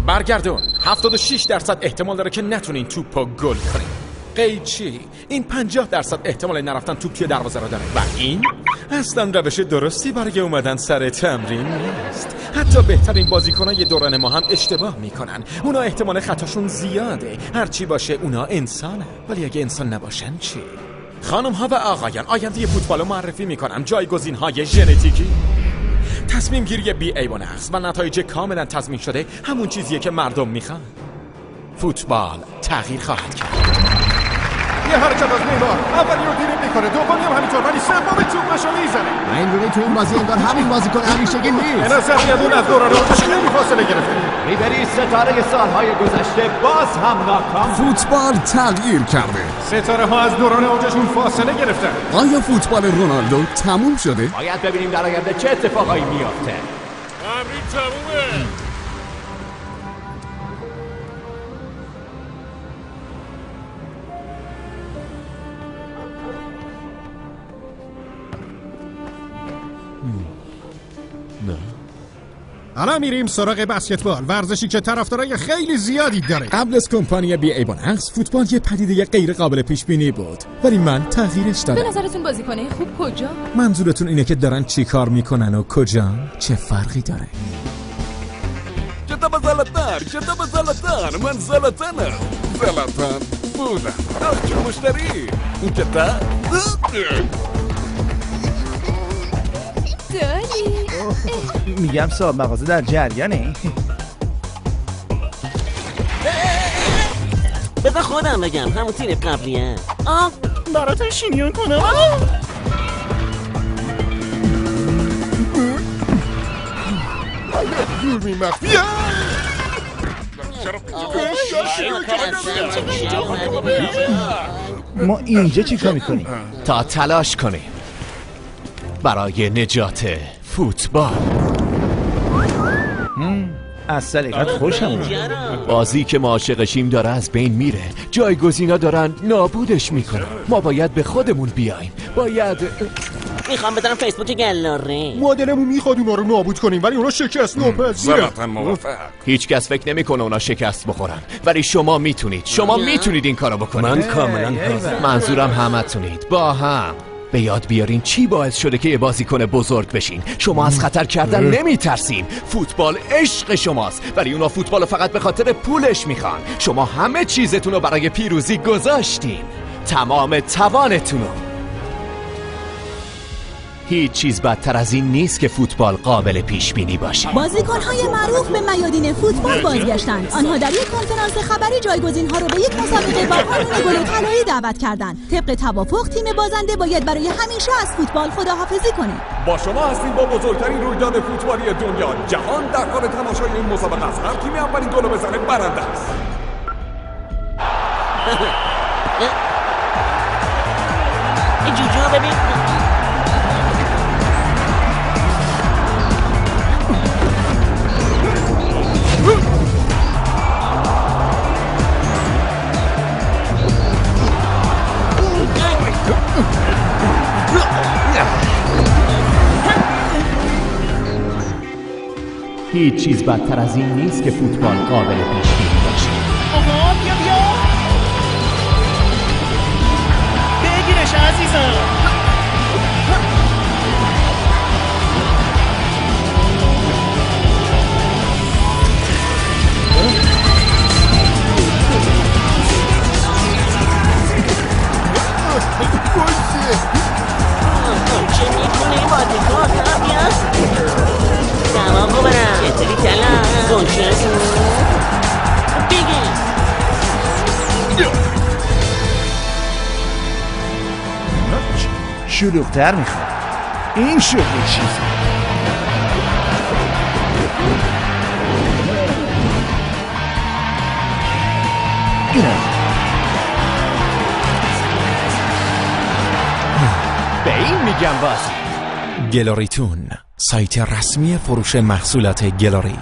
برگردون. 76% احتمال داره که نتونین توپو گل کنین. قیچی این 50% احتمال نرفتن توپ توی دروازه رو داره و این اصلا روش درستی برای اومدن سر تمرین نیست. حتی بهترین بازیکنای دوران ما هم اشتباه میکنن. اونا احتمال خطاشون زیاده. هرچی باشه اونا انسانه، ولی اگه انسان نباشن چی؟ خانم ها و آقایان، آینده فوتبال رو معرفی میکنم. جایگزین های ژنتیکی، تصمیم گیری بی عیب و نقص و نتایج کاملا تضمین شده همون چیزیه که مردم میخوان. فوتبال تغییر خواهد کرد. یه حرکت از نیمار، اولی رو دیریب میکنه، دومی هم همینطور، ولی سومی توپشو میزنه. این روی تو این بازی انگار همین بازیکن همیشگی نیست. به نظر میاد اون از دوران اوجش خیلی فاصله گرفته. ریبری ستاره سالهای گذشته باز هم ناکام. فوتبال تغییر کرده. ستاره ها از دوران اوجشون فاصله گرفتن. آیا فوتبال رونالدو تموم شده؟ باید ببینیم در آینده چه اتفاقایی میافته. تمرین تمومه. حالا میریم سراغ بسکتبال، ورزشی که طرفدارای خیلی زیادی داره. قبل از کمپانی بی عیب و نقص فوتبال یه پدیده غیر قابل پیش بینی بود، ولی من تغییرش دادم. به نظرتون بازیکنه خوب کجا؟ منظورتون اینه که دارن چی کار میکنن و کجا؟ چه فرقی داره؟ کتاب زلطان من زلطانم. زلطان بودم چه مشتری این کتاب داری؟ میگم صاحب مغازه در جریانه. بذار خودم بگم، همون تیم قبلیه. براتون شینیون کنم. دورمی مخفیه. ما اینجا چی کار میکنیم؟ تا تلاش کنیم برای نجات فوتبال. از سلیقت خوشم اومد. بازی که ما عاشقشیم داره از بین میره. جایگزینا دارن نابودش میکنن. ما باید به خودمون بیایم. میخوام بدارم فیسبوک گلاره. مدلمون میخواد اونا رو نابود کنیم، ولی اونا شکست ناپذیره. زلطان موافق. هیچ کس فکر نمیکنه اونا شکست بخورن، ولی شما میتونید. شما میتونید این کارو بکنید. من کاملا منظورم همتونید با هم به یاد بیارین چی باعث شده که یه بازیکن بزرگ بشین. شما از خطر کردن نمیترسین. فوتبال عشق شماست، ولی اونا فوتبال فقط به خاطر پولش میخوان. شما همه چیزتون رو برای پیروزی گذاشتین، تمام توانتون رو. هیچ چیز بدتر از این نیست که فوتبال قابل پیش بینی باشه. بازیکن‌های معروف به میادین فوتبال بازگشتند. آنها در یک کنفرانس خبری جایگزین‌ها را به یک مسابقه با قانون گل طلایی دعوت کردند. طبق توافق تیم بازنده باید برای همیشه از فوتبال خداحافظی کنه. با شما هستیم با بزرگترین رویداد فوتبالی دنیا جهان. در حال تماشای این مسابقه است. هر تیمی اولین گل رو بزنه برنده است. این جوجو ببین. هیچ چیز بدتر از این نیست که فوتبال قابل پیش بینی باشه. آها بیا بگیرش عزیزم. چه میکنه این بازیکن؟ تمام رو برم چطوری کلم گلچه بگه شلوغ‌تر میخواد. این شد یه چیزی. به این میگم بازی. گلوریتون، سایت رسمی فروش محصولات گلوری.